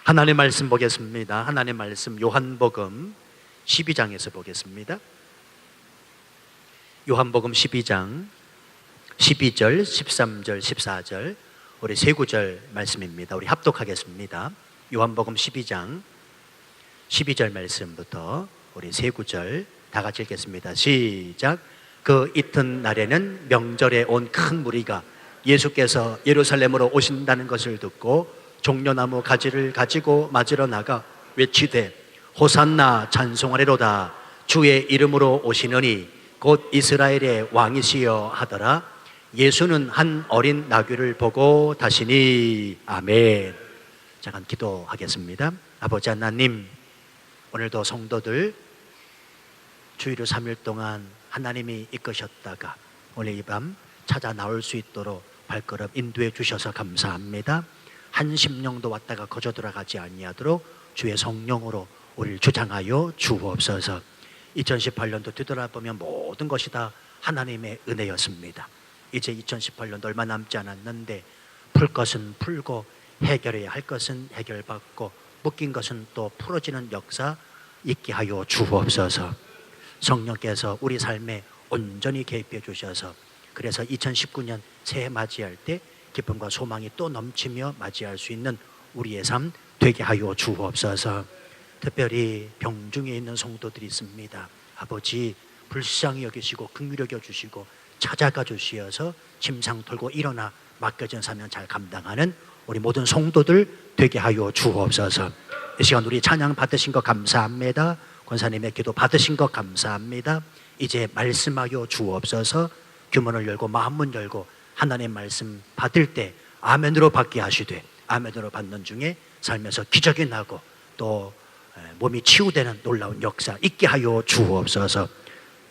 하나님의 말씀 보겠습니다. 하나님의 말씀 요한복음 12장에서 보겠습니다. 요한복음 12장 12절, 13절, 14절 우리 세 구절 말씀입니다. 우리 합독하겠습니다. 요한복음 12장 12절 말씀부터 우리 세 구절 다 같이 읽겠습니다. 시작. 그 이튿날에는 명절에 온 큰 무리가 예수께서 예루살렘으로 오신다는 것을 듣고 종려나무 가지를 가지고 맞으러 나가 외치되 호산나 찬송하리로다. 주의 이름으로 오시느니 곧 이스라엘의 왕이시여 하더라. 예수는 한 어린 나귀를 보고 다시니. 아멘. 잠깐 기도하겠습니다. 아버지 하나님, 오늘도 성도들 주일을 3일 동안 하나님이 이끄셨다가 오늘 이 밤 찾아 나올 수 있도록 발걸음 인도해 주셔서 감사합니다. 한 심령도 왔다가 거저 돌아가지 아니하도록 주의 성령으로 우리를 주장하여 주옵소서. 2018년도 뒤돌아보면 모든 것이 다 하나님의 은혜였습니다. 이제 2018년도 얼마 남지 않았는데 풀 것은 풀고 해결해야 할 것은 해결받고 묶인 것은 또 풀어지는 역사 있게 하여 주옵소서. 성령께서 우리 삶에 온전히 개입해 주셔서 그래서 2019년 새해 맞이할 때 기쁨과 소망이 또 넘치며 맞이할 수 있는 우리의 삶 되게 하여 주옵소서. 특별히 병중에 있는 성도들이 있습니다. 아버지 불쌍히 여기시고 긍휼히 여겨주시고 찾아가 주시어서 침상 털고 일어나 맡겨진 사명 잘 감당하는 우리 모든 성도들 되게 하여 주옵소서. 이 시간 우리 찬양 받으신 것 감사합니다. 권사님의 기도 받으신 것 감사합니다. 이제 말씀하여 주옵소서. 규문을 열고 마음문 열고 하나님의 말씀 받을 때 아멘으로 받게 하시되 아멘으로 받는 중에 삶에서 기적이 나고 또 몸이 치유되는 놀라운 역사 있게 하여 주옵소서.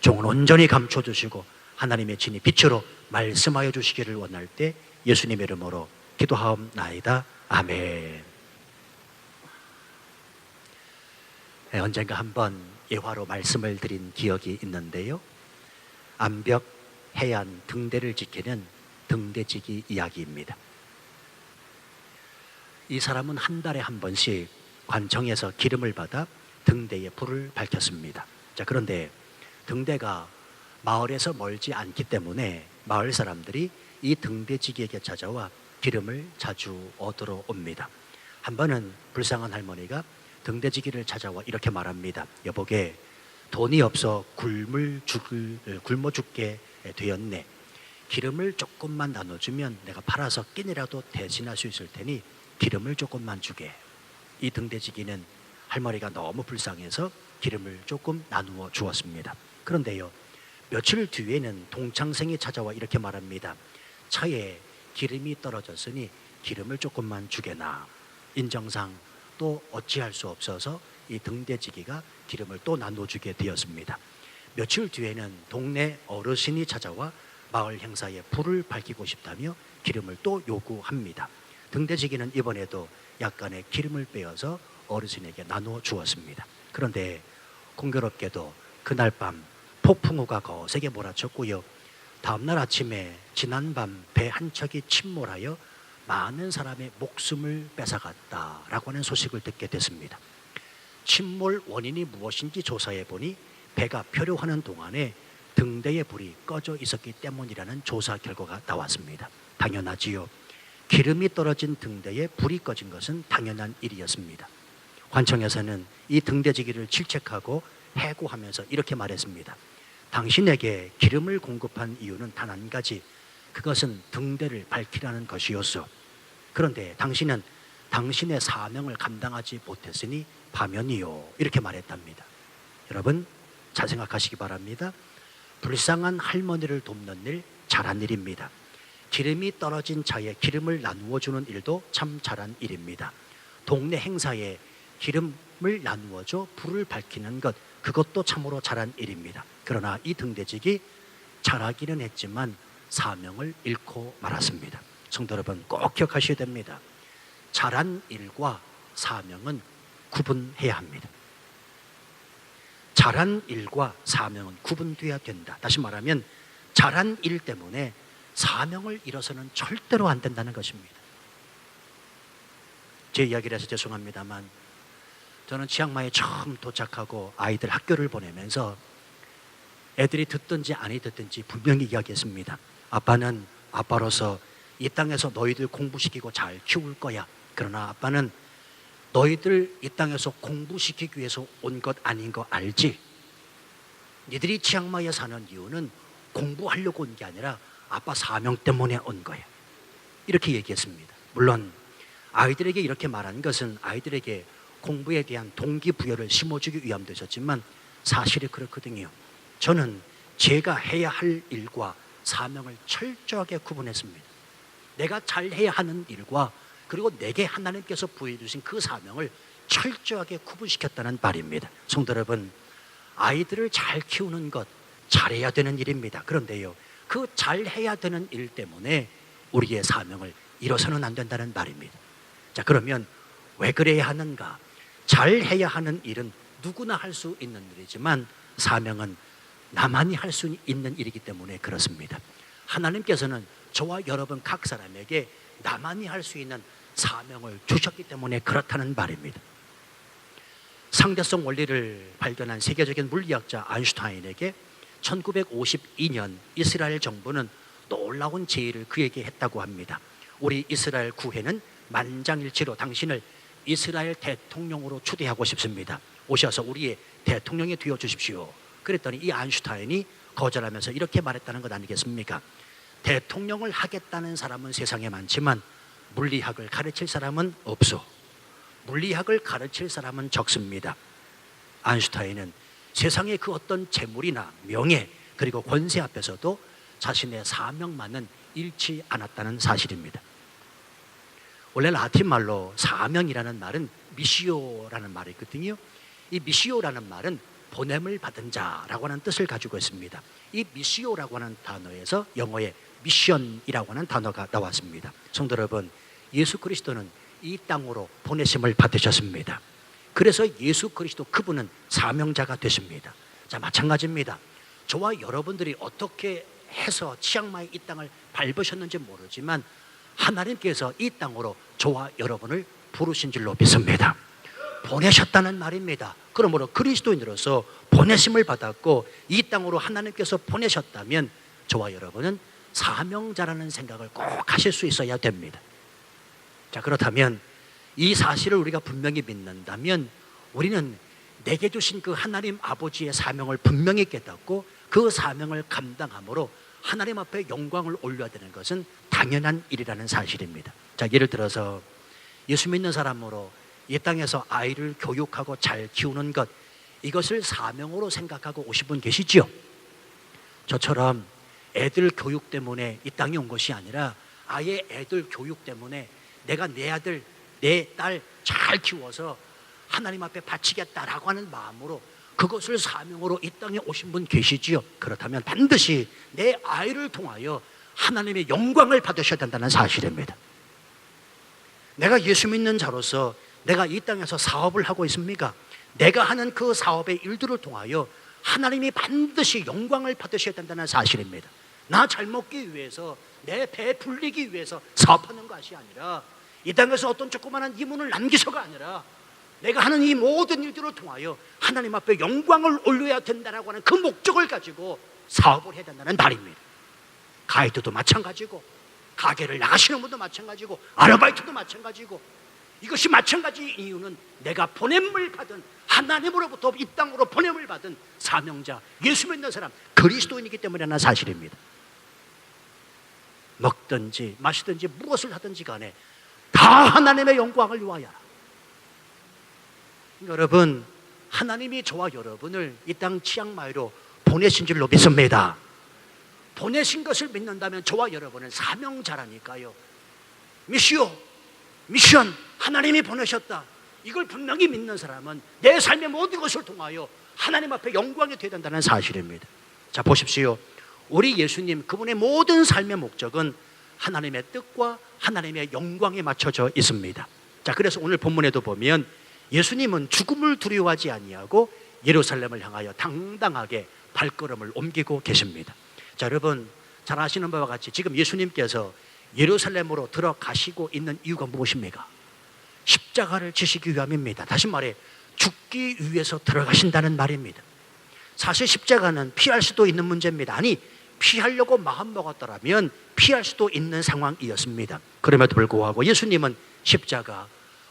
종은 온전히 감춰주시고 하나님의 진이 빛으로 말씀하여 주시기를 원할 때 예수님의 이름으로 기도하옵나이다. 아멘. 언젠가 한번 예화로 말씀을 드린 기억이 있는데요. 암벽, 해안, 등대를 지키는 등대지기 이야기입니다. 이 사람은 한 달에 한 번씩 관청에서 기름을 받아 등대에 불을 밝혔습니다. 자, 그런데 등대가 마을에서 멀지 않기 때문에 마을 사람들이 이 등대지기에게 찾아와 기름을 자주 얻으러 옵니다. 한 번은 불쌍한 할머니가 등대지기를 찾아와 이렇게 말합니다. 여보게, 돈이 없어 굶어 죽게 되었네. 기름을 조금만 나눠주면 내가 팔아서 끼니라도 대신할 수 있을 테니 기름을 조금만 주게. 이 등대지기는 할머니가 너무 불쌍해서 기름을 조금 나누어 주었습니다. 그런데요, 며칠 뒤에는 동창생이 찾아와 이렇게 말합니다. 차에 기름이 떨어졌으니 기름을 조금만 주게나. 인정상 또 어찌할 수 없어서 이 등대지기가 기름을 또 나눠주게 되었습니다. 며칠 뒤에는 동네 어르신이 찾아와 마을 행사에 불을 밝히고 싶다며 기름을 또 요구합니다. 등대지기는 이번에도 약간의 기름을 빼어서 어르신에게 나누어 주었습니다. 그런데 공교롭게도 그날 밤 폭풍우가 거세게 몰아쳤고요. 다음날 아침에 지난밤 배 한 척이 침몰하여 많은 사람의 목숨을 뺏어갔다라고 하는 소식을 듣게 됐습니다. 침몰 원인이 무엇인지 조사해 보니 배가 표류하는 동안에 등대의 불이 꺼져 있었기 때문이라는 조사 결과가 나왔습니다. 당연하지요. 기름이 떨어진 등대에 불이 꺼진 것은 당연한 일이었습니다. 관청에서는 이 등대지기를 질책하고 해고하면서 이렇게 말했습니다. 당신에게 기름을 공급한 이유는 단 한 가지, 그것은 등대를 밝히라는 것이었소. 그런데 당신은 당신의 사명을 감당하지 못했으니 파면이요, 이렇게 말했답니다. 여러분 잘 생각하시기 바랍니다. 불쌍한 할머니를 돕는 일 잘한 일입니다. 기름이 떨어진 차에 기름을 나누어 주는 일도 참 잘한 일입니다. 동네 행사에 기름을 나누어줘 불을 밝히는 것, 그것도 참으로 잘한 일입니다. 그러나 이 등대지기 잘하기는 했지만 사명을 잃고 말았습니다. 성도 여러분 꼭 기억하셔야 됩니다. 잘한 일과 사명은 구분해야 합니다. 잘한 일과 사명은 구분돼야 된다. 다시 말하면 잘한 일 때문에 사명을 잃어서는 절대로 안 된다는 것입니다. 제 이야기를 해서 죄송합니다만 저는 치앙마이에 처음 도착하고 아이들 학교를 보내면서 애들이 듣든지 아니 듣든지 분명히 이야기했습니다. 아빠는 아빠로서 이 땅에서 너희들 공부시키고 잘 키울 거야. 그러나 아빠는 너희들 이 땅에서 공부시키기 위해서 온 것 아닌 거 알지? 니들이 치앙마이에 사는 이유는 공부하려고 온 게 아니라 아빠 사명 때문에 온 거야. 이렇게 얘기했습니다. 물론 아이들에게 이렇게 말한 것은 아이들에게 공부에 대한 동기부여를 심어주기 위함도 있었지만 사실이 그렇거든요. 저는 제가 해야 할 일과 사명을 철저하게 구분했습니다. 내가 잘해야 하는 일과 그리고 내게 하나님께서 부여주신 그 사명을 철저하게 구분시켰다는 말입니다. 성도 여러분, 아이들을 잘 키우는 것 잘해야 되는 일입니다. 그런데요, 그 잘해야 되는 일 때문에 우리의 사명을 잃어서는 안 된다는 말입니다. 자, 그러면 왜 그래야 하는가? 잘해야 하는 일은 누구나 할 수 있는 일이지만 사명은 나만이 할 수 있는 일이기 때문에 그렇습니다. 하나님께서는 저와 여러분 각 사람에게 나만이 할 수 있는 사명을 주셨기 때문에 그렇다는 말입니다. 상대성 원리를 발견한 세계적인 물리학자 아인슈타인에게 1952년 이스라엘 정부는 놀라운 제의를 그에게 했다고 합니다. 우리 이스라엘 구회는 만장일치로 당신을 이스라엘 대통령으로 초대하고 싶습니다. 오셔서 우리의 대통령이 되어 주십시오. 그랬더니 이 아인슈타인이 거절하면서 이렇게 말했다는 것 아니겠습니까? 대통령을 하겠다는 사람은 세상에 많지만 물리학을 가르칠 사람은 없어. 물리학을 가르칠 사람은 적습니다. 아인슈타인은 세상의 그 어떤 재물이나 명예 그리고 권세 앞에서도 자신의 사명만은 잃지 않았다는 사실입니다. 원래 라틴 말로 사명이라는 말은 미시오라는 말이 있거든요. 이 미시오라는 말은 보냄을 받은 자라고 하는 뜻을 가지고 있습니다. 이 미시오라고 하는 단어에서 영어의 미션이라고 하는 단어가 나왔습니다. 성도 여러분, 예수 그리스도는 이 땅으로 보내심을 받으셨습니다. 그래서 예수 그리스도 그분은 사명자가 되십니다. 자, 마찬가지입니다. 저와 여러분들이 어떻게 해서 치앙마이 이 땅을 밟으셨는지 모르지만 하나님께서 이 땅으로 저와 여러분을 부르신 줄로 믿습니다. 보내셨다는 말입니다. 그러므로 그리스도인으로서 보내심을 받았고 이 땅으로 하나님께서 보내셨다면 저와 여러분은 사명자라는 생각을 꼭 하실 수 있어야 됩니다. 자, 그렇다면 이 사실을 우리가 분명히 믿는다면 우리는 내게 주신 그 하나님 아버지의 사명을 분명히 깨닫고 그 사명을 감당함으로 하나님 앞에 영광을 올려야 되는 것은 당연한 일이라는 사실입니다. 자, 예를 들어서 예수 믿는 사람으로 이 땅에서 아이를 교육하고 잘 키우는 것, 이것을 사명으로 생각하고 오신 분 계시죠? 저처럼 애들 교육 때문에 이 땅에 온 것이 아니라 아예 애들 교육 때문에 내가 내 아들, 내 딸 잘 키워서 하나님 앞에 바치겠다라고 하는 마음으로 그것을 사명으로 이 땅에 오신 분 계시지요? 그렇다면 반드시 내 아이를 통하여 하나님의 영광을 받으셔야 된다는 사실입니다. 내가 예수 믿는 자로서 내가 이 땅에서 사업을 하고 있습니까? 내가 하는 그 사업의 일들을 통하여 하나님이 반드시 영광을 받으셔야 된다는 사실입니다. 나 잘 먹기 위해서 내 배 불리기 위해서 사업하는 것이 아니라 이 땅에서 어떤 조그마한 이문을 남기서가 아니라 내가 하는 이 모든 일들을 통하여 하나님 앞에 영광을 올려야 된다라고 하는 그 목적을 가지고 사업을 해야 된다는 말입니다. 가이드도 마찬가지고 가게를 나가시는 분도 마찬가지고 아르바이트도 마찬가지고 이것이 마찬가지 이유는 내가 보냄을 받은 하나님으로부터 이 땅으로 보냄을 받은 사명자 예수 믿는 사람 그리스도인이기 때문이라는 사실입니다. 먹든지 마시든지 무엇을 하든지 간에 다 하나님의 영광을 위하여. 여러분, 하나님이 저와 여러분을 이 땅 치앙마이로 보내신 줄로 믿습니다. 보내신 것을 믿는다면 저와 여러분은 사명자라니까요. 미션, 하나님이 보내셨다. 이걸 분명히 믿는 사람은 내 삶의 모든 것을 통하여 하나님 앞에 영광이 되어야 된다는 사실입니다. 자, 보십시오. 우리 예수님 그분의 모든 삶의 목적은 하나님의 뜻과 하나님의 영광에 맞춰져 있습니다. 자, 그래서 오늘 본문에도 보면 예수님은 죽음을 두려워하지 아니하고 예루살렘을 향하여 당당하게 발걸음을 옮기고 계십니다. 자, 여러분 잘 아시는 바와 같이 지금 예수님께서 예루살렘으로 들어가시고 있는 이유가 무엇입니까? 십자가를 지시기 위함입니다. 다시 말해 죽기 위해서 들어가신다는 말입니다. 사실 십자가는 피할 수도 있는 문제입니다. 아니, 피하려고 마음먹었더라면 피할 수도 있는 상황이었습니다. 그럼에도 불구하고 예수님은 십자가,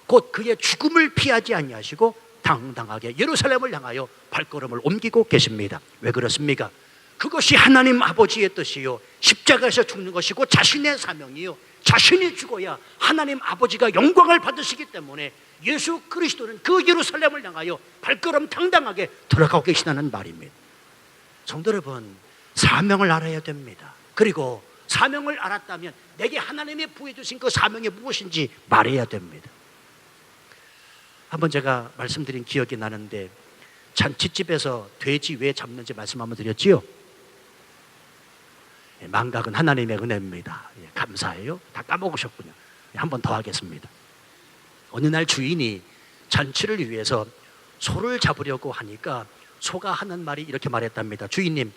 곧 그의 죽음을 피하지 아니하시고 당당하게 예루살렘을 향하여 발걸음을 옮기고 계십니다. 왜 그렇습니까? 그것이 하나님 아버지의 뜻이요, 십자가에서 죽는 것이고 자신의 사명이요, 자신이 죽어야 하나님 아버지가 영광을 받으시기 때문에 예수 그리스도는 그 예루살렘을 향하여 발걸음 당당하게 들어가고 계시다는 말입니다. 성도 여러분, 사명을 알아야 됩니다. 그리고 사명을 알았다면 내게 하나님이 부여주신 그 사명이 무엇인지 말해야 됩니다. 한번 제가 말씀드린 기억이 나는데, 잔치집에서 돼지 왜 잡는지 말씀 한번 드렸지요? 망각은 하나님의 은혜입니다. 감사해요. 다 까먹으셨군요. 한 번 더 하겠습니다. 어느 날 주인이 잔치를 위해서 소를 잡으려고 하니까 소가 하는 말이 이렇게 말했답니다. 주인님,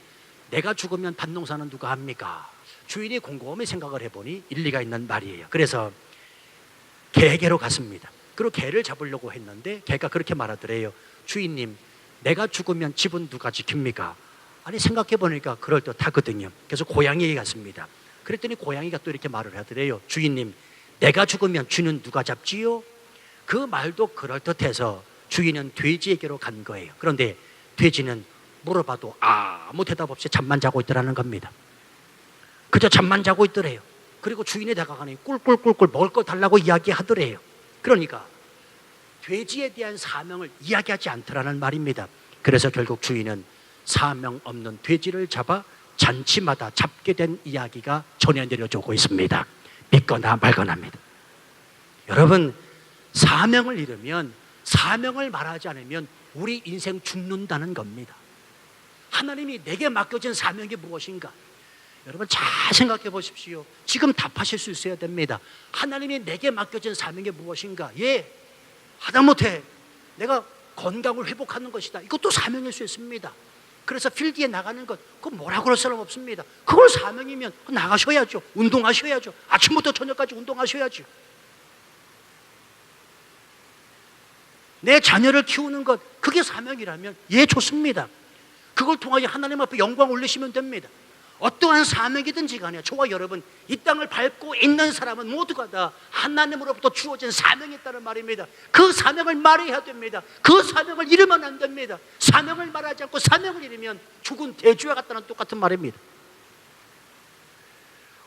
내가 죽으면 밭농사는 누가 합니까? 주인이 곰곰이 생각을 해보니 일리가 있는 말이에요. 그래서 개에게로 갔습니다. 그리고 개를 잡으려고 했는데 개가 그렇게 말하더래요. 주인님, 내가 죽으면 집은 누가 지킵니까? 아니, 생각해보니까 그럴듯하거든요. 그래서 고양이에게 갔습니다. 그랬더니 고양이가 또 이렇게 말을 하더래요. 주인님, 내가 죽으면 쥐는 누가 잡지요? 그 말도 그럴듯해서 주인은 돼지에게로 간 거예요. 그런데 돼지는 물어봐도 아무 대답 없이 잠만 자고 있더라는 겁니다. 그저 잠만 자고 있더래요. 그리고 주인이 다가가니 꿀꿀꿀꿀 먹을 거 달라고 이야기하더래요. 그러니까 돼지에 대한 사명을 이야기하지 않더라는 말입니다. 그래서 결국 주인은 사명 없는 돼지를 잡아 잔치마다 잡게 된 이야기가 전해 내려오고 있습니다. 믿거나 말거나입니다. 여러분, 사명을 잃으면, 사명을 말하지 않으면 우리 인생 죽는다는 겁니다. 하나님이 내게 맡겨진 사명이 무엇인가? 여러분 잘 생각해 보십시오. 지금 답하실 수 있어야 됩니다. 하나님이 내게 맡겨진 사명이 무엇인가? 예, 하다못해 내가 건강을 회복하는 것이다. 이것도 사명일 수 있습니다. 그래서 필드에 나가는 것, 그거 뭐라고 그럴 사람 없습니다. 그걸 사명이면 나가셔야죠. 운동하셔야죠. 아침부터 저녁까지 운동하셔야죠. 내 자녀를 키우는 것, 그게 사명이라면 예, 좋습니다. 그걸 통하여 하나님 앞에 영광 올리시면 됩니다. 어떠한 사명이든지 간에 저와 여러분, 이 땅을 밟고 있는 사람은 모두가 다 하나님으로부터 주어진 사명이 있다는 말입니다. 그 사명을 말해야 됩니다. 그 사명을 잃으면 안 됩니다. 사명을 말하지 않고 사명을 잃으면 죽은 돼지와 같다는 똑같은 말입니다.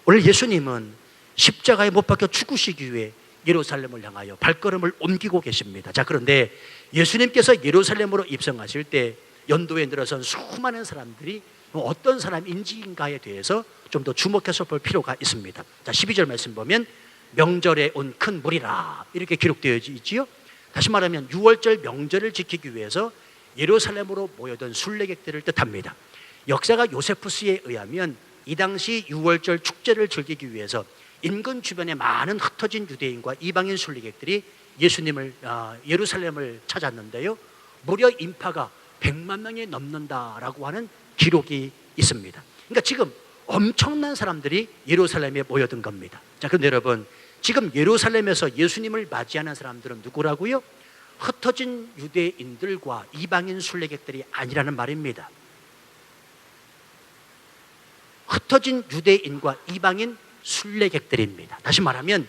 오늘 예수님은 십자가에 못 박혀 죽으시기 위해 예루살렘을 향하여 발걸음을 옮기고 계십니다. 자, 그런데 예수님께서 예루살렘으로 입성하실 때 연도에 늘어선 수많은 사람들이 어떤 사람인지인가에 대해서 좀 더 주목해서 볼 필요가 있습니다. 자, 12절 말씀 보면 명절에 온 큰 무리라 이렇게 기록되어 있지요. 다시 말하면 6월절 명절을 지키기 위해서 예루살렘으로 모여든 순례객들을 뜻합니다. 역사가 요세푸스에 의하면 이 당시 6월절 축제를 즐기기 위해서 인근 주변에 많은 흩어진 유대인과 이방인 순례객들이 예수님을 예루살렘을 찾았는데요, 무려 인파가 100만 명이 넘는다라고 하는 기록이 있습니다. 그러니까 지금 엄청난 사람들이 예루살렘에 모여든 겁니다. 자, 그런데 여러분, 지금 예루살렘에서 예수님을 맞이하는 사람들은 누구라고요? 흩어진 유대인들과 이방인 순례객들이 아니라는 말입니다. 흩어진 유대인과 이방인 순례객들입니다. 다시 말하면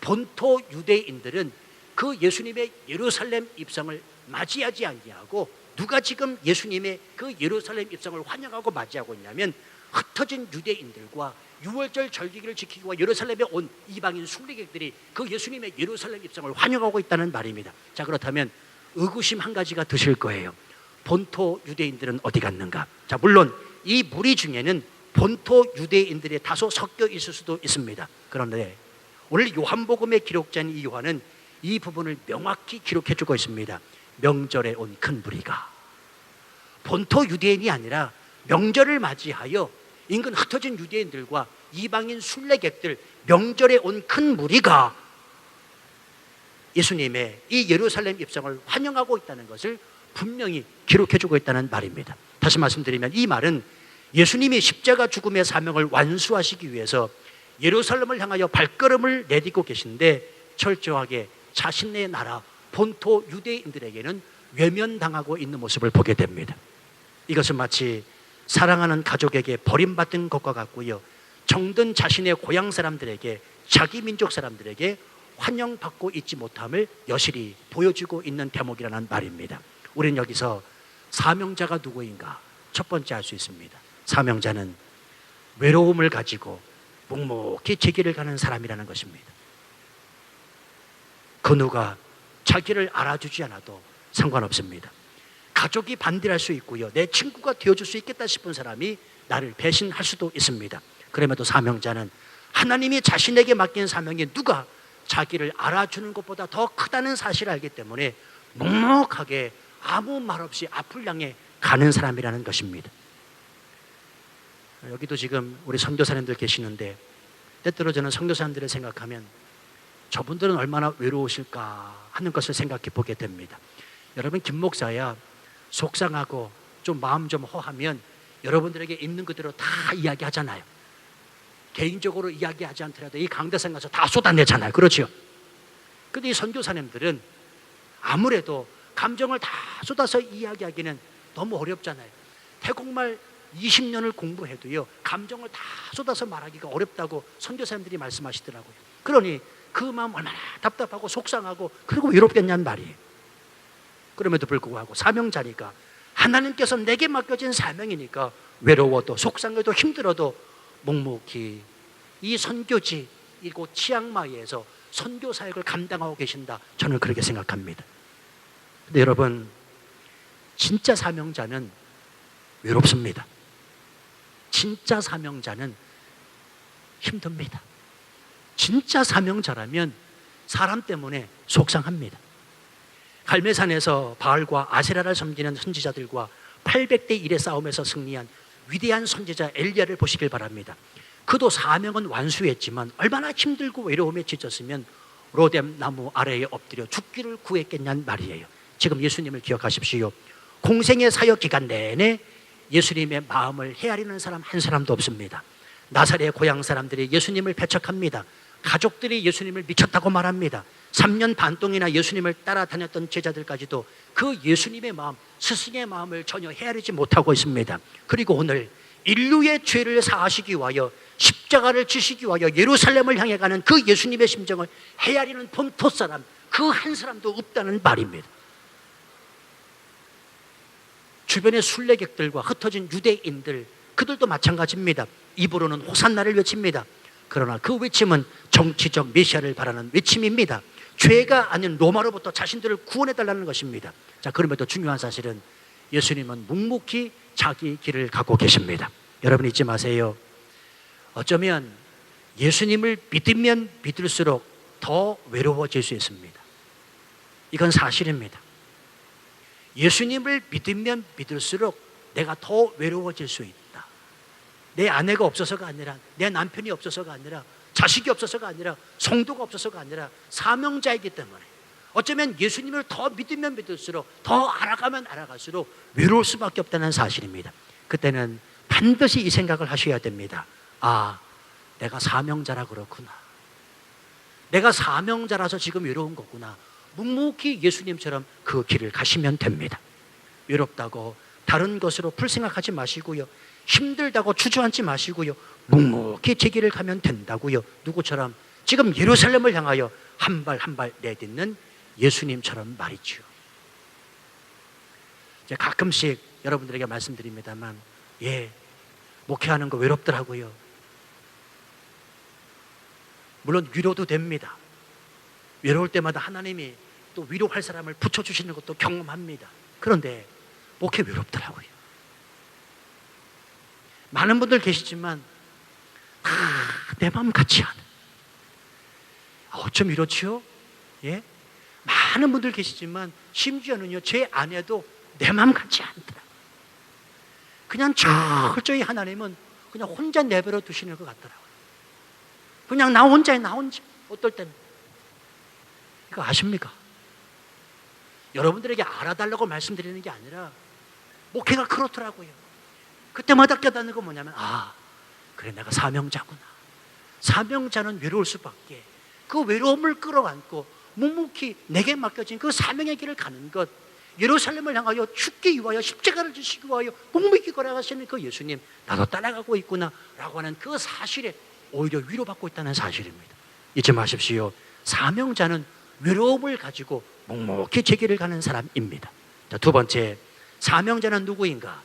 본토 유대인들은 그 예수님의 예루살렘 입성을 맞이하지 아니하고 누가 지금 예수님의 그 예루살렘 입성을 환영하고 맞이하고 있냐면 흩어진 유대인들과 6월절 절기를 지키기 위해 예루살렘에 온 이방인 순례객들이 그 예수님의 예루살렘 입성을 환영하고 있다는 말입니다. 자, 그렇다면 의구심 한 가지가 드실 거예요. 본토 유대인들은 어디 갔는가? 자, 물론 이 무리 중에는 본토 유대인들이 다소 섞여 있을 수도 있습니다. 그런데 오늘 요한복음의 기록자인 이 요한은 이 부분을 명확히 기록해 주고 있습니다. 명절에 온 큰 무리가, 본토 유대인이 아니라 명절을 맞이하여 인근 흩어진 유대인들과 이방인 순례객들, 명절에 온 큰 무리가 예수님의 이 예루살렘 입성을 환영하고 있다는 것을 분명히 기록해 주고 있다는 말입니다. 다시 말씀드리면 이 말은 예수님이 십자가 죽음의 사명을 완수하시기 위해서 예루살렘을 향하여 발걸음을 내딛고 계신데 철저하게 자신의 나라 본토 유대인들에게는 외면당하고 있는 모습을 보게 됩니다. 이것은 마치 사랑하는 가족에게 버림받은 것과 같고요, 정든 자신의 고향 사람들에게, 자기 민족 사람들에게 환영받고 있지 못함을 여실히 보여주고 있는 대목이라는 말입니다. 우리는 여기서 사명자가 누구인가 첫 번째 알 수 있습니다. 사명자는 외로움을 가지고 묵묵히 제 길을 가는 사람이라는 것입니다. 그 누가 자기를 알아주지 않아도 상관없습니다. 가족이 반대할 수 있고요, 내 친구가 되어줄 수 있겠다 싶은 사람이 나를 배신할 수도 있습니다. 그럼에도 사명자는 하나님이 자신에게 맡긴 사명이 누가 자기를 알아주는 것보다 더 크다는 사실을 알기 때문에 묵묵하게 아무 말 없이 앞을 향해 가는 사람이라는 것입니다. 여기도 지금 우리 선교사님들 계시는데, 때때로 저는 선교사님들을 생각하면 저분들은 얼마나 외로우실까 하는 것을 생각해 보게 됩니다. 여러분, 김 목사야 속상하고 좀 마음 좀 허하면 여러분들에게 있는 그대로 다 이야기하잖아요. 개인적으로 이야기하지 않더라도 이 강대상 가서 다 쏟아내잖아요. 그렇죠? 근데 이 선교사님들은 아무래도 감정을 다 쏟아서 이야기하기는 너무 어렵잖아요. 태국말 20년을 공부해도요, 감정을 다 쏟아서 말하기가 어렵다고 선교사님들이 말씀하시더라고요. 그러니 그 마음 얼마나 답답하고 속상하고 그리고 외롭겠냐는 말이에요. 그럼에도 불구하고 사명자니까, 하나님께서 내게 맡겨진 사명이니까 외로워도 속상해도 힘들어도 묵묵히 이 선교지 이곳 치앙마이에서 선교 사역을 감당하고 계신다, 저는 그렇게 생각합니다. 근데 여러분, 진짜 사명자는 외롭습니다. 진짜 사명자는 힘듭니다. 진짜 사명자라면 사람 때문에 속상합니다. 갈매산에서 바알과 아세라를 섬기는 선지자들과 800대 1의 싸움에서 승리한 위대한 선지자 엘리야를 보시길 바랍니다. 그도 사명은 완수했지만 얼마나 힘들고 외로움에 지쳤으면 로뎀 나무 아래에 엎드려 죽기를 구했겠냐는 말이에요. 지금 예수님을 기억하십시오. 공생의 사역 기간 내내 예수님의 마음을 헤아리는 사람 한 사람도 없습니다. 나사렛 고향 사람들이 예수님을 배척합니다. 가족들이 예수님을 미쳤다고 말합니다. 3년 반 동이나 예수님을 따라다녔던 제자들까지도 그 예수님의 마음, 스승의 마음을 전혀 헤아리지 못하고 있습니다. 그리고 오늘 인류의 죄를 사하시기 위하여 십자가를 지시기 위하여 예루살렘을 향해 가는 그 예수님의 심정을 헤아리는 본토 사람 그 한 사람도 없다는 말입니다. 주변의 순례객들과 흩어진 유대인들, 그들도 마찬가지입니다. 입으로는 호산나를 외칩니다. 그러나 그 외침은 정치적 메시아를 바라는 외침입니다. 죄가 아닌 로마로부터 자신들을 구원해달라는 것입니다. 자, 그럼에도 중요한 사실은 예수님은 묵묵히 자기 길을 가고 계십니다. 여러분 잊지 마세요. 어쩌면 예수님을 믿으면 믿을수록 더 외로워질 수 있습니다. 이건 사실입니다. 예수님을 믿으면 믿을수록 내가 더 외로워질 수 있다. 내 아내가 없어서가 아니라, 내 남편이 없어서가 아니라, 자식이 없어서가 아니라, 성도가 없어서가 아니라 사명자이기 때문에 어쩌면 예수님을 더 믿으면 믿을수록, 더 알아가면 알아갈수록 외로울 수밖에 없다는 사실입니다. 그때는 반드시 이 생각을 하셔야 됩니다. 아, 내가 사명자라 그렇구나. 내가 사명자라서 지금 외로운 거구나. 묵묵히 예수님처럼 그 길을 가시면 됩니다. 외롭다고 다른 것으로 풀생각하지 마시고요, 힘들다고 주저앉지 마시고요, 묵묵히 제 길을 가면 된다고요. 누구처럼? 지금 예루살렘을 향하여 한 발 한 발 내딛는 예수님처럼 말이죠. 제가 가끔씩 여러분들에게 말씀드립니다만, 목회하는 거 외롭더라고요. 물론 위로도 됩니다. 외로울 때마다 하나님이 또 위로할 사람을 붙여주시는 것도 경험합니다. 그런데 목회 외롭더라고요. 많은 분들 계시지만 내 마음 같지 않아. 어쩜 이렇지요? 많은 분들 계시지만 심지어는요, 제 아내도 내 마음 같지 않더라. 그냥 철저히 하나님은 그냥 혼자 내버려 두시는 것 같더라고요. 그냥 나 혼자에 나 혼자. 어떨 때는 이거 아십니까? 여러분들에게 알아달라고 말씀드리는 게 아니라 목회가 그렇더라고요. 그때마다 깨닫는 건 뭐냐면, 그래, 내가 사명자구나. 사명자는 외로울 수밖에. 그 외로움을 끌어안고 묵묵히 내게 맡겨진 그 사명의 길을 가는 것, 예루살렘을 향하여 죽기 위하여 십자가를 지시기 위하여 묵묵히 걸어가시는 그 예수님, 나도 따라가고 있구나 라고 하는 그 사실에 오히려 위로받고 있다는 사실입니다. 잊지 마십시오. 사명자는 외로움을 가지고 묵묵히 제 길을 가는 사람입니다. 자, 두 번째, 사명자는 누구인가?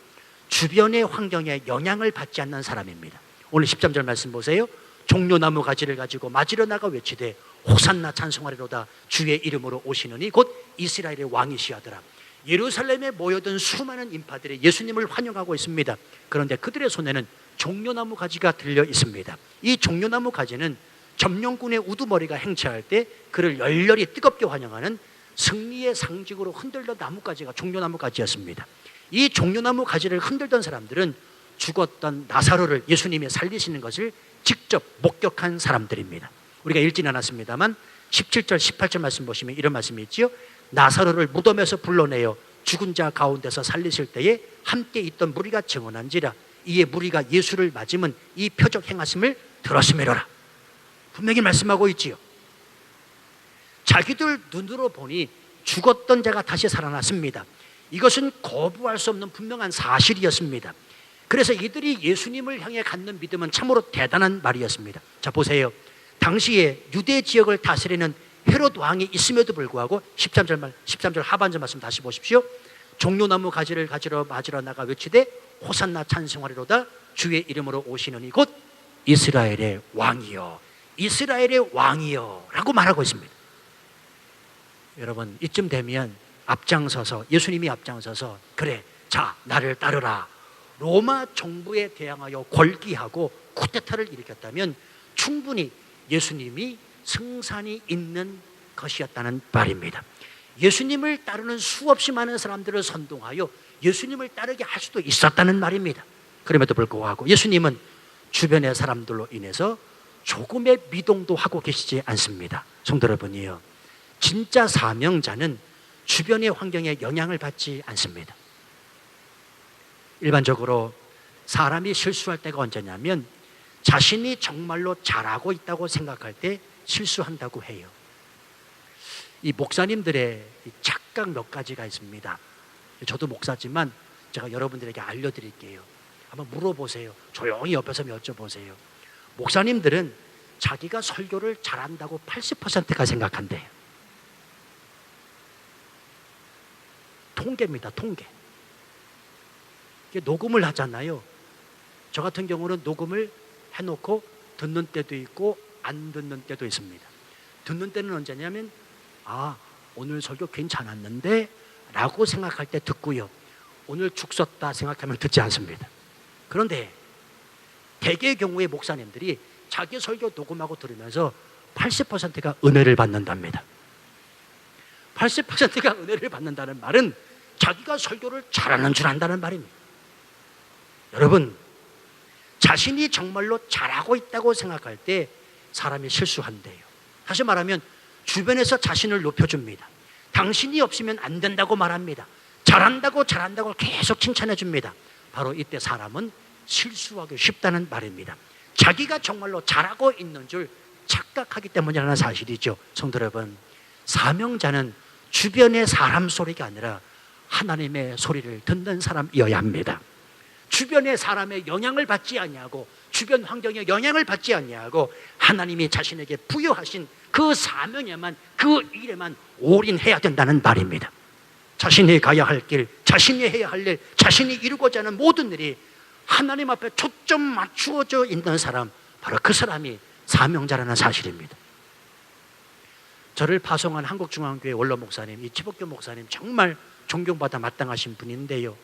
주변의 환경에 영향을 받지 않는 사람입니다. 오늘 13절 말씀 보세요. 종려나무 가지를 가지고 맞으러 나가 외치되 호산나 찬송하리로다. 주의 이름으로 오시느니 곧 이스라엘의 왕이시하더라. 예루살렘에 모여든 수많은 인파들이 예수님을 환영하고 있습니다. 그런데 그들의 손에는 종려나무 가지가 들려 있습니다. 이 종려나무 가지는 점령군의 우두머리가 행차할 때 그를 열렬히 뜨겁게 환영하는 승리의 상징으로 흔들던 나무가지가 종려나무 가지였습니다. 이 종려나무 가지를 흔들던 사람들은 죽었던 나사로를 예수님이 살리시는 것을 직접 목격한 사람들입니다. 우리가 읽지는 않았습니다만 17절 18절 말씀 보시면 이런 말씀이 있지요. 나사로를 무덤에서 불러내어 죽은 자 가운데서 살리실 때에 함께 있던 무리가 증언한지라. 이에 무리가 예수를 맞으면 이 표적 행하심을 들었음이로라. 분명히 말씀하고 있지요. 자기들 눈으로 보니 죽었던 자가 다시 살아났습니다. 이것은 거부할 수 없는 분명한 사실이었습니다. 그래서 이들이 예수님을 향해 갖는 믿음은 참으로 대단한 말이었습니다. 자, 보세요. 당시에 유대 지역을 다스리는 헤롯 왕이 있음에도 불구하고 13절 하반절 말씀 다시 보십시오. 종려나무 가지를 가지러 맞으러 나가 외치되 호산나 찬송하리로다. 주의 이름으로 오시느니 곧 이스라엘의 왕이여, 이스라엘의 왕이여 라고 말하고 있습니다. 여러분, 이쯤 되면 앞장서서, 예수님이 앞장서서 그래, 자, 나를 따르라, 로마 정부에 대항하여 골기하고 쿠데타를 일으켰다면 충분히 예수님이 승산이 있는 것이었다는 말입니다. 예수님을 따르는 수없이 많은 사람들을 선동하여 예수님을 따르게 할 수도 있었다는 말입니다. 그럼에도 불구하고 예수님은 주변의 사람들로 인해서 조금의 미동도 하고 계시지 않습니다. 성도 여러분이요, 진짜 사명자는 주변의 환경에 영향을 받지 않습니다. 일반적으로 사람이 실수할 때가 언제냐면 자신이 정말로 잘하고 있다고 생각할 때 실수한다고 해요. 이 목사님들의 착각 몇 가지가 있습니다. 저도 목사지만 제가 여러분들에게 알려드릴게요. 한번 물어보세요. 조용히 옆에서 여쭤보세요. 목사님들은 자기가 설교를 잘한다고 80%가 생각한대요. 통계입니다. 통계. 녹음을 하잖아요. 저 같은 경우는 녹음을 해놓고 듣는 때도 있고 안 듣는 때도 있습니다. 듣는 때는 언제냐면 오늘 설교 괜찮았는데 라고 생각할 때 듣고요. 오늘 죽 썼다 생각하면 듣지 않습니다. 그런데 대개의 경우에 목사님들이 자기 설교 녹음하고 들으면서 80%가 은혜를 받는답니다. 80%가 은혜를 받는다는 말은 자기가 설교를 잘하는 줄 안다는 말입니다. 여러분, 자신이 정말로 잘하고 있다고 생각할 때 사람이 실수한대요. 다시 말하면 주변에서 자신을 높여줍니다. 당신이 없으면 안 된다고 말합니다. 잘한다고 계속 칭찬해 줍니다. 바로 이때 사람은 실수하기 쉽다는 말입니다. 자기가 정말로 잘하고 있는 줄 착각하기 때문이라는 사실이죠. 성도 여러분, 사명자는 주변의 사람 소리가 아니라 하나님의 소리를 듣는 사람이어야 합니다. 주변의 사람의 영향을 받지 아니하고 주변 환경에 영향을 받지 아니하고 하나님이 자신에게 부여하신 그 사명에만, 그 일에만 올인해야 된다는 말입니다. 자신이 가야 할 길, 자신이 해야 할 일, 자신이 이루고자 하는 모든 일이 하나님 앞에 초점 맞추어져 있는 사람, 바로 그 사람이 사명자라는 사실입니다. 저를 파송한 한국중앙교회 원로 목사님, 이 지복교 목사님 정말 존경받아 마땅하신 분인데요,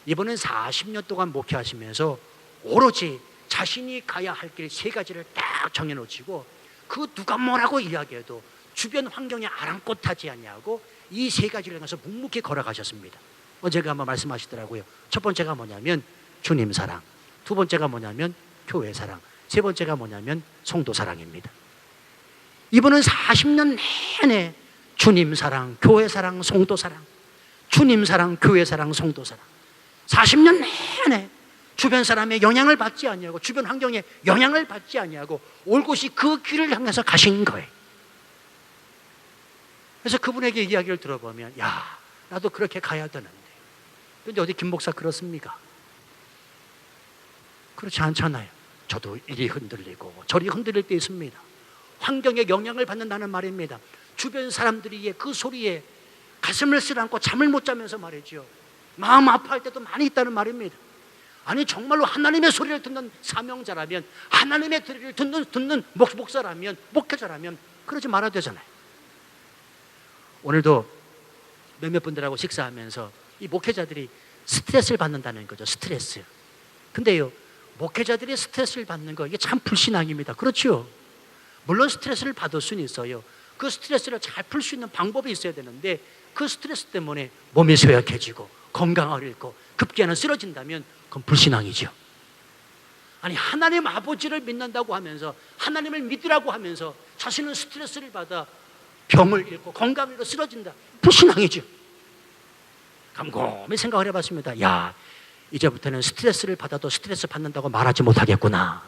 이번엔 40년 동안 목회하시면서 오로지 자신이 가야 할 길 3가지를 딱 정해놓으시고 그 누가 뭐라고 이야기해도 주변 환경에 아랑곳하지 아니하고 이 3가지를 향해서 묵묵히 걸어가셨습니다. 어제가 한번 말씀하시더라고요. 첫 번째가 뭐냐면 주님 사랑, 두 번째가 뭐냐면 교회 사랑, 세 번째가 뭐냐면 성도 사랑입니다. 이분은 40년 내내 주님 사랑, 교회 사랑, 성도 사랑, 주님 사랑, 교회 사랑, 성도 사랑, 40년 내내 주변 사람의 영향을 받지 아니하고 주변 환경에 영향을 받지 아니하고 올곧이 그 길을 향해서 가신 거예요. 그래서 그분에게 이야기를 들어보면, 야, 나도 그렇게 가야 되는데. 근데 어디 김 목사 그렇습니까? 그렇지 않잖아요. 저도 이리 흔들리고 저리 흔들릴 때 있습니다. 환경에 영향을 받는다는 말입니다. 주변 사람들이 그 소리에 가슴을 쓰라앉고 잠을 못 자면서 말이죠. 마음 아파할 때도 많이 있다는 말입니다. 아니 정말로 하나님의 소리를 듣는 사명자라면, 하나님의 소리를 듣는 목사라면, 목회자라면 그러지 말아야 되잖아요. 오늘도 몇몇 분들하고 식사하면서 이 목회자들이 스트레스를 받는다는 거죠. 스트레스. 근데요, 목회자들이 스트레스를 받는 거, 이게 참 불신앙입니다. 그렇죠? 물론 스트레스를 받을 수는 있어요. 그 스트레스를 잘 풀 수 있는 방법이 있어야 되는데, 그 스트레스 때문에 몸이 쇠약해지고 건강을 잃고 급기야는 쓰러진다면 그건 불신앙이죠. 아니 하나님 아버지를 믿는다고 하면서, 하나님을 믿으라고 하면서 자신은 스트레스를 받아 병을 잃고 건강을 잃고 쓰러진다, 불신앙이죠. 곰곰이 생각을 해봤습니다. 야, 이제부터는 스트레스를 받아도 스트레스 받는다고 말하지 못하겠구나.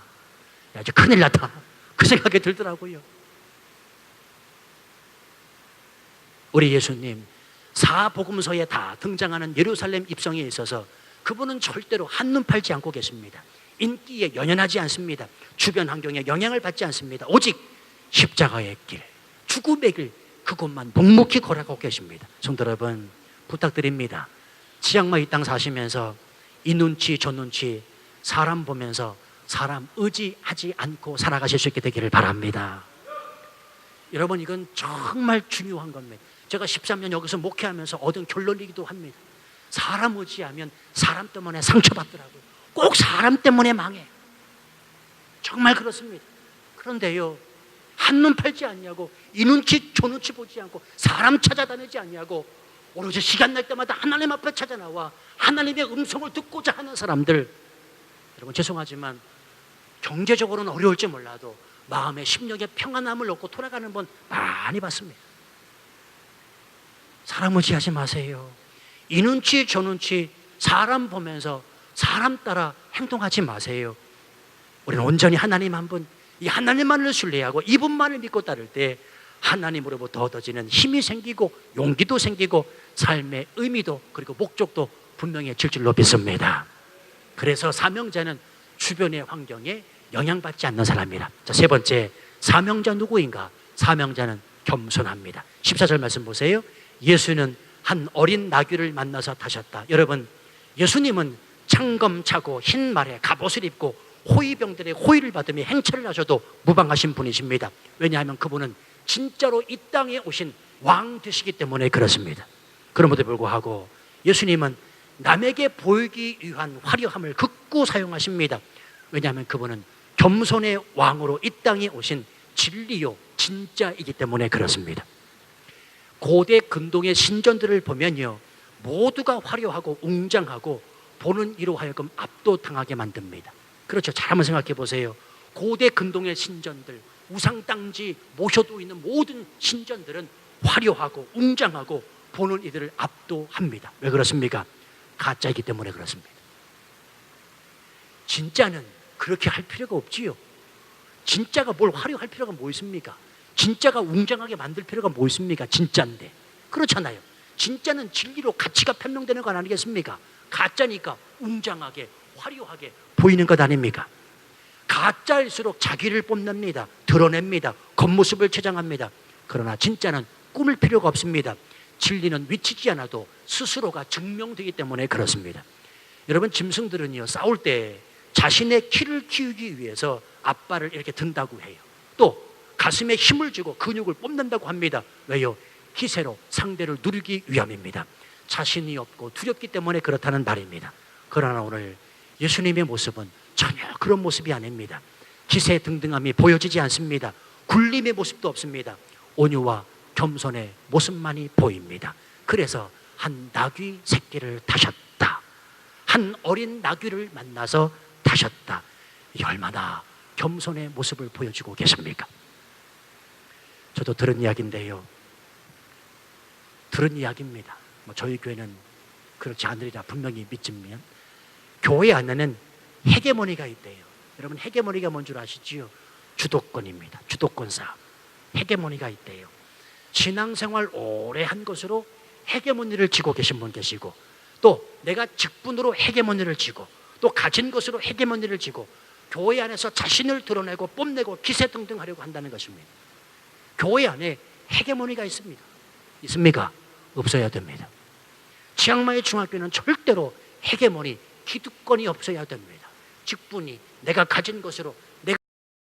야, 이제 큰일 났다, 그 생각이 들더라고요. 우리 예수님 사복음서에 다 등장하는 예루살렘 입성에 있어서 그분은 절대로 한눈 팔지 않고 계십니다. 인기에 연연하지 않습니다. 주변 환경에 영향을 받지 않습니다. 오직 십자가의 길, 죽음의 길, 그곳만 묵묵히 걸어가고 계십니다. 성도 여러분, 부탁드립니다. 지양마 이 땅 사시면서 이 눈치 저 눈치 사람 보면서 사람 의지하지 않고 살아가실 수 있게 되기를 바랍니다. 여러분, 이건 정말 중요한 겁니다. 제가 13년 여기서 목회하면서 얻은 결론이기도 합니다. 사람 의지하면 사람 때문에 상처받더라고요. 꼭 사람 때문에 망해. 정말 그렇습니다. 그런데요, 한눈 팔지 않냐고, 이 눈치 저 눈치 보지 않고 사람 찾아다니지 않냐고, 오로지 시간 날 때마다 하나님 앞에 찾아 나와 하나님의 음성을 듣고자 하는 사람들, 여러분 죄송하지만 경제적으로는 어려울지 몰라도 마음의 심령의 평안함을 얻고 돌아가는 분 많이 봤습니다. 사람 의지하지 마세요. 이 눈치 저 눈치 사람 보면서 사람 따라 행동하지 마세요. 우리는 온전히 하나님 한 분, 이 하나님만을 신뢰하고 이분만을 믿고 따를 때 하나님으로부터 얻어지는 힘이 생기고 용기도 생기고 삶의 의미도 그리고 목적도 분명해질 줄로 믿습니다. 그래서 사명자는 주변의 환경에 영향받지 않는 사람이라. 자, 세 번째, 사명자 누구인가? 사명자는 겸손합니다. 14절 말씀 보세요. 예수는 한 어린 나귀를 만나서 타셨다. 여러분, 예수님은 창검차고 흰 말에 갑옷을 입고 호위병들의 호위를 받으며 행차를 하셔도 무방하신 분이십니다. 왜냐하면 그분은 진짜로 이 땅에 오신 왕 되시기 때문에 그렇습니다. 그럼에도 불구하고 예수님은 남에게 보이기 위한 화려함을 극구 사용하십니다. 왜냐하면 그분은 겸손의 왕으로 이 땅에 오신 진리요 진짜이기 때문에 그렇습니다. 고대 근동의 신전들을 보면요, 모두가 화려하고 웅장하고 보는 이로 하여금 압도당하게 만듭니다. 그렇죠. 잘 한번 생각해 보세요. 고대 근동의 신전들, 우상땅지 모셔두고 있는 모든 신전들은 화려하고 웅장하고 보는 이들을 압도합니다. 왜 그렇습니까? 가짜이기 때문에 그렇습니다. 진짜는 그렇게 할 필요가 없지요. 진짜가 뭘 화려할 필요가 뭐 있습니까? 진짜가 웅장하게 만들 필요가 뭐 있습니까? 진짜인데. 그렇잖아요. 진짜는 진리로 가치가 판명되는 것 아니겠습니까? 가짜니까 웅장하게 화려하게 보이는 것 아닙니까? 가짜일수록 자기를 뽐냅니다. 드러냅니다. 겉모습을 치장합니다. 그러나 진짜는 꾸밀 필요가 없습니다. 진리는 미치지 않아도 스스로가 증명되기 때문에 그렇습니다. 여러분, 짐승들은요, 싸울 때 자신의 키를 키우기 위해서 앞발을 이렇게 든다고 해요. 또 가슴에 힘을 주고 근육을 뽐낸다고 합니다. 왜요? 기세로 상대를 누르기 위함입니다. 자신이 없고 두렵기 때문에 그렇다는 말입니다. 그러나 오늘 예수님의 모습은 전혀 그런 모습이 아닙니다. 기세 등등함이 보여지지 않습니다. 굴림의 모습도 없습니다. 온유와 겸손의 모습만이 보입니다. 그래서 한 나귀 새끼를 타셨다. 한 어린 나귀를 만나서 타셨다. 이 얼마나 겸손의 모습을 보여주고 계십니까? 저도 들은 이야기인데요. 들은 이야기입니다. 저희 교회는 그렇지 않으리라 분명히 믿지만, 교회 안에는 헤게모니가 있대요. 여러분, 헤게모니가 뭔 줄 아시지요? 주도권입니다. 주도권 싸움. 헤게모니가 있대요. 신앙생활 오래 한 것으로 헤게모니를 쥐고 계신 분 계시고, 또 내가 직분으로 헤게모니를 쥐고, 또 가진 것으로 헤게모니를 쥐고 교회 안에서 자신을 드러내고 뽐내고 기세등등하려고 한다는 것입니다. 교회 안에 헤게모니가 있습니다. 있습니까? 없어야 됩니다. 치앙마이 중학교는 절대로 헤게모니, 기득권이 없어야 됩니다. 직분이 내가 가진 것으로